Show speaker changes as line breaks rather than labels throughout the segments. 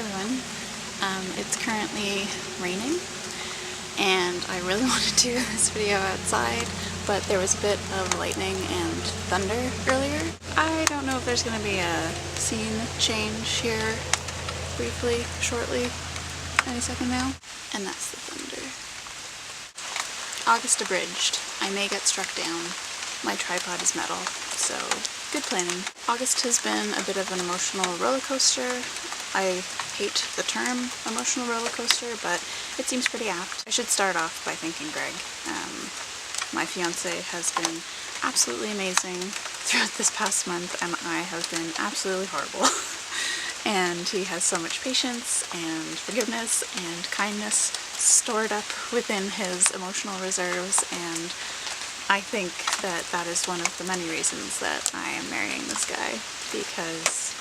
everyone. It's currently raining and I really wanted to do this video outside, but there was a bit of lightning and thunder earlier. I don't know if there's going to be a scene change here briefly, shortly, any second now. And that's the thunder. August Abridged. I may get struck down. My tripod is metal, so good planning. August has been a bit of an emotional roller coaster. I hate the term emotional roller coaster, but it seems pretty apt. I should start off by thanking Greg. My fiance has been absolutely amazing throughout this past month, and I have been absolutely horrible. And he has so much patience and forgiveness and kindness stored up within his emotional reserves, and I think that that is one of the many reasons that I am marrying this guy, because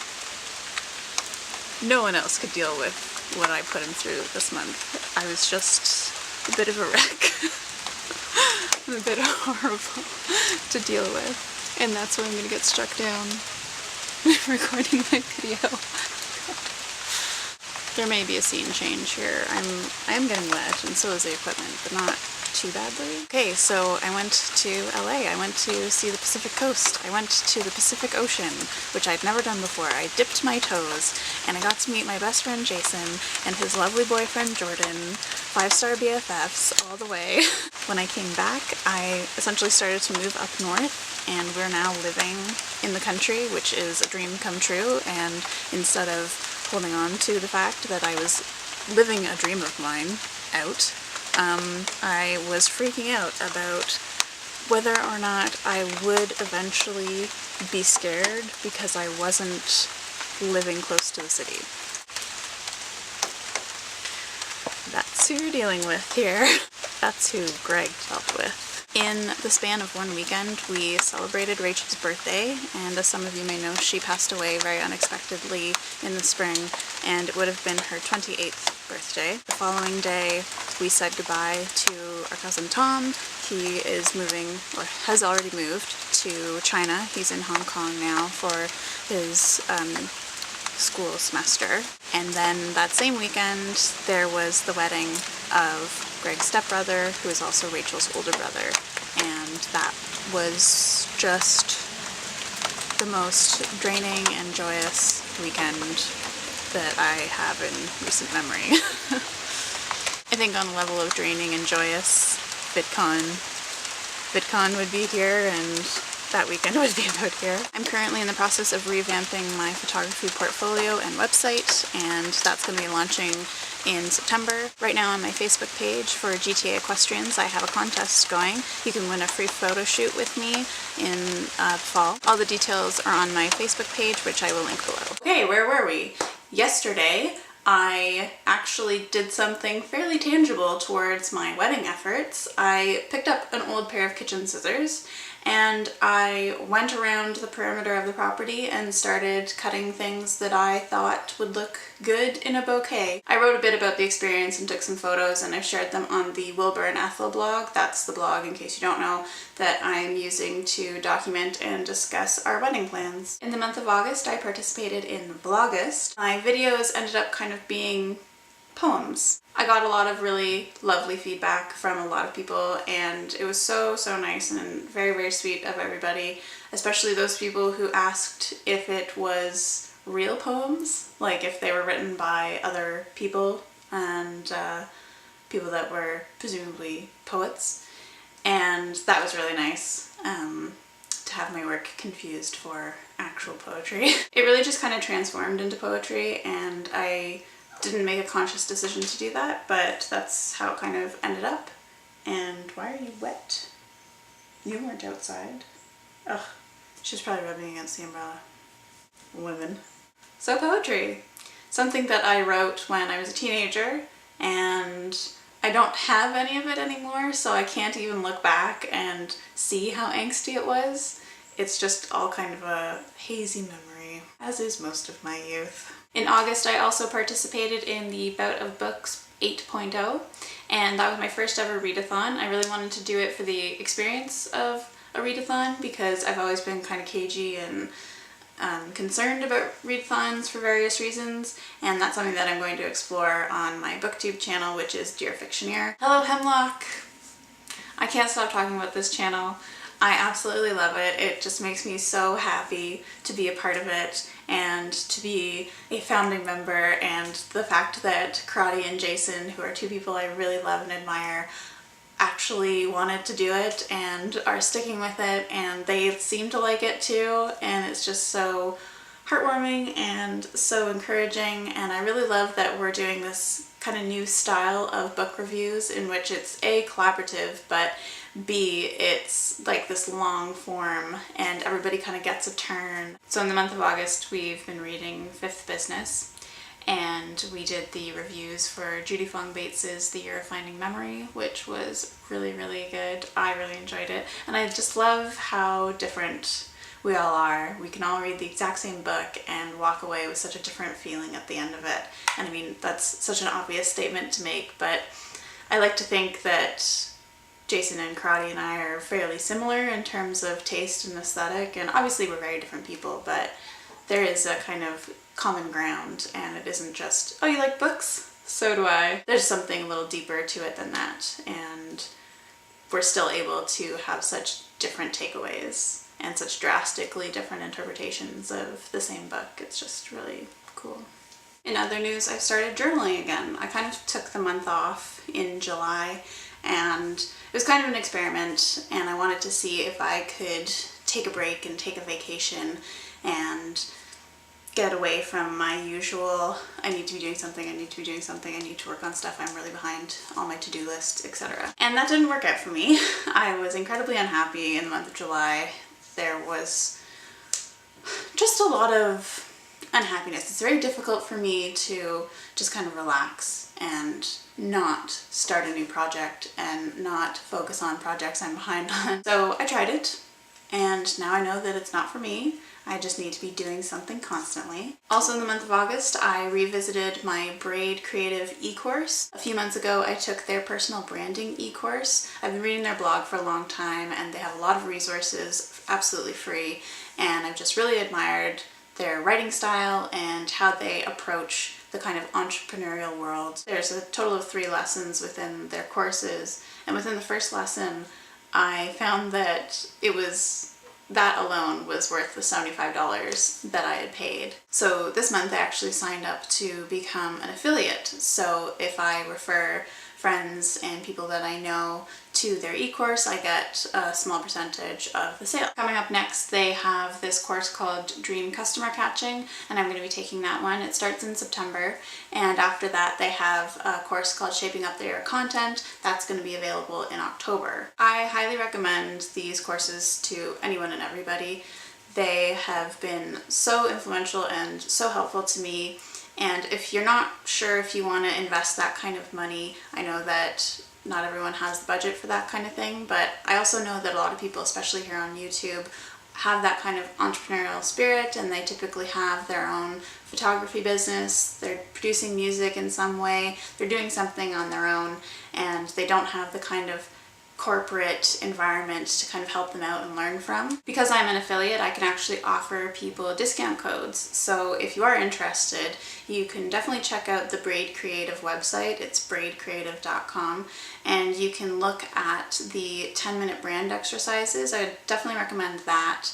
no one else could deal with what I put him through this month. I was just a bit of a wreck. A bit horrible to deal with, and that's why I'm gonna get struck down recording my video. There may be a scene change here. I am getting wet, and so is the equipment, but not too badly. Okay, so I went to LA. I went to see the Pacific Coast. I went to the Pacific Ocean, which I'd never done before. I dipped my toes, and I got to meet my best friend Jason and his lovely boyfriend Jordan, 5-star BFFs all the way. When I came back, I essentially started to move up north, and we're now living in the country, which is a dream come true, and instead of holding on to the fact that I was living a dream of mine out, I was freaking out about whether or not I would eventually be scared because I wasn't living close to the city. That's who you're dealing with here. That's who Greg dealt with. In the span of one weekend, we celebrated Rachel's birthday, and as some of you may know, she passed away very unexpectedly in the spring, and it would have been her 28th birthday. The following day, we said goodbye to our cousin Tom. He is moving, or has already moved, to China. He's in Hong Kong now for his school semester. And then that same weekend, there was the wedding of Greg's stepbrother, who is also Rachel's older brother, and that was just the most draining and joyous weekend that I have in recent memory. I think on a level of draining and joyous, VidCon would be here, and that weekend would be about here. I'm currently in the process of revamping my photography portfolio and website, and that's going to be launching in September. Right now on my Facebook page for GTA Equestrians, I have a contest going. You can win a free photo shoot with me in fall. All the details are on my Facebook page, which I will link below. Okay, where were we? Yesterday, I actually did something fairly tangible towards my wedding efforts. I picked up an old pair of kitchen scissors, and I went around the perimeter of the property and started cutting things that I thought would look good in a bouquet. I wrote a bit about the experience and took some photos, and I've shared them on the Wilbur and Ethel blog. That's the blog, in case you don't know, that I'm using to document and discuss our wedding plans. In the month of August, I participated in Vlogust. My videos ended up kind of being poems. I got a lot of really lovely feedback from a lot of people, and it was so nice and very, very sweet of everybody, especially those people who asked if it was real poems, like if they were written by other people and people that were presumably poets, and that was really nice to have my work confused for actual poetry. It really just kind of transformed into poetry, and I didn't make a conscious decision to do that, but that's how it kind of ended up. And why are you wet? You weren't outside. Ugh, she's probably rubbing against the umbrella. Women. So poetry. Something that I wrote when I was a teenager, and I don't have any of it anymore, so I can't even look back and see how angsty it was. It's just all kind of a hazy memory, as is most of my youth. In August, I also participated in the Bout of Books 8.0, and that was my first ever readathon. I really wanted to do it for the experience of a readathon because I've always been kind of cagey and concerned about readathons for various reasons, and that's something that I'm going to explore on my booktube channel, which is Dear Fictioneer. Hello Hemlock! I can't stop talking about this channel. I absolutely love it. It just makes me so happy to be a part of it and to be a founding member, and the fact that Karate and Jason, who are two people I really love and admire, actually wanted to do it and are sticking with it, and they seem to like it too, and it's just so heartwarming and so encouraging. And I really love that we're doing this kind of new style of book reviews in which it's A, collaborative, but B, it's like this long form and everybody kind of gets a turn. So in the month of August we've been reading Fifth Business, and we did the reviews for Judy Fong Bates's The Year of Finding Memory, which was really, really good. I really enjoyed it, and I just love how different we all are. We can all read the exact same book and walk away with such a different feeling at the end of it. And I mean, that's such an obvious statement to make, but I like to think that Jason and Karate and I are fairly similar in terms of taste and aesthetic, and obviously we're very different people, but there is a kind of common ground, and it isn't just, oh, you like books? So do I. There's something a little deeper to it than that, and we're still able to have such different takeaways and such drastically different interpretations of the same book. It's just really cool. In other news, I've started journaling again. I kind of took the month off in July, and it was kind of an experiment, and I wanted to see if I could take a break and take a vacation and get away from my usual, I need to be doing something, I need to be doing something, I need to work on stuff, I'm really behind on my to-do list, etc. And that didn't work out for me. I was incredibly unhappy in the month of July. There was just a lot of unhappiness. It's very difficult for me to just kind of relax and not start a new project and not focus on projects I'm behind on. So I tried it, and now I know that it's not for me. I just need to be doing something constantly. Also in the month of August, I revisited my Braid creative e-course. A few months ago, I took their personal branding e-course. I've been reading their blog for a long time, and they have a lot of resources absolutely free, and I've just really admired their writing style and how they approach the kind of entrepreneurial world. There's a total of 3 lessons within their courses, and within the first lesson, I found that that alone was worth the $75 that I had paid. So this month I actually signed up to become an affiliate. So if I refer friends and people that I know to their e-course, I get a small percentage of the sale. Coming up next, they have this course called Dream Customer Catching, and I'm going to be taking that one. It starts in September, and after that they have a course called Shaping Up Their Content. That's going to be available in October. I highly recommend these courses to anyone and everybody. They have been so influential and so helpful to me. And if you're not sure if you want to invest that kind of money, I know that not everyone has the budget for that kind of thing, but I also know that a lot of people, especially here on YouTube, have that kind of entrepreneurial spirit, and they typically have their own photography business, they're producing music in some way, they're doing something on their own, and they don't have the kind of corporate environment to kind of help them out and learn from. Because I'm an affiliate, I can actually offer people discount codes. So if you are interested, you can definitely check out the Braid Creative website. It's braidcreative.com, and you can look at the 10-minute brand exercises. I would definitely recommend that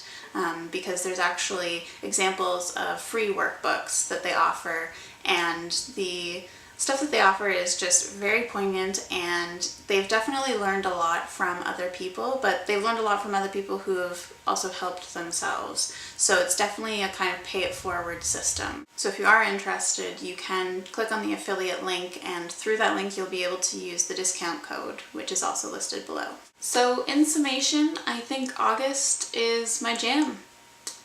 because there's actually examples of free workbooks that they offer, and the stuff that they offer is just very poignant, and they've definitely learned a lot from other people, but they've learned a lot from other people who have also helped themselves. So it's definitely a kind of pay it forward system. So if you are interested, you can click on the affiliate link, and through that link you'll be able to use the discount code, which is also listed below. So in summation, I think August is my jam.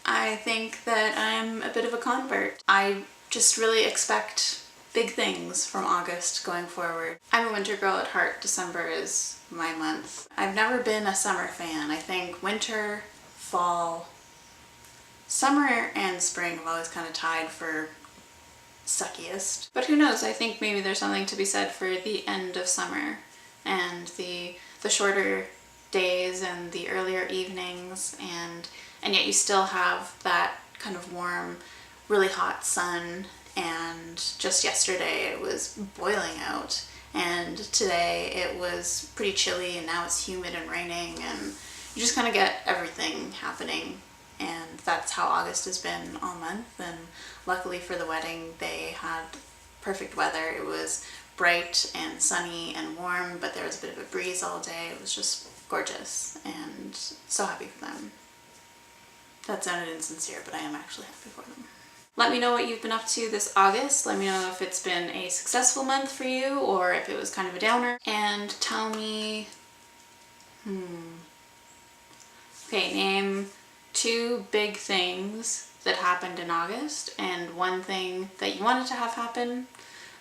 I think that I'm a bit of a convert. I just really expect big things from August going forward. I'm a winter girl at heart. December is my month. I've never been a summer fan. I think winter, fall, summer and spring have always kind of tied for suckiest. But who knows, I think maybe there's something to be said for the end of summer and the shorter days and the earlier evenings, and yet you still have that kind of warm, really hot sun, and just yesterday it was boiling out, and today it was pretty chilly, and now it's humid and raining, and you just kind of get everything happening. And that's how August has been all month. And luckily for the wedding, they had perfect weather. It was bright and sunny and warm, but there was a bit of a breeze all day. It was just gorgeous, and so happy for them. That sounded insincere, but I am actually happy for them. Let me know what you've been up to this August. Let me know if it's been a successful month for you or if it was kind of a downer. And tell me, okay, name 2 big things that happened in August and 1 thing that you wanted to have happen,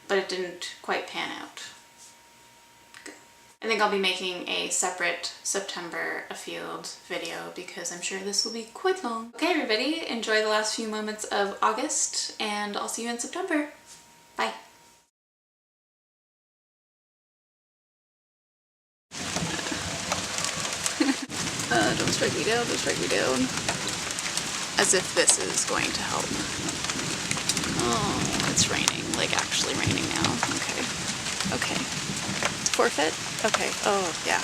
but it didn't quite pan out. Good. I think I'll be making a separate September afield video because I'm sure this will be quite long. Okay, everybody, enjoy the last few moments of August, and I'll see you in September. Bye. Don't strike me down, don't strike me down. As if this is going to help. Oh, it's raining, like actually raining now. Okay. Okay. Forfeit? Okay. Oh, yeah.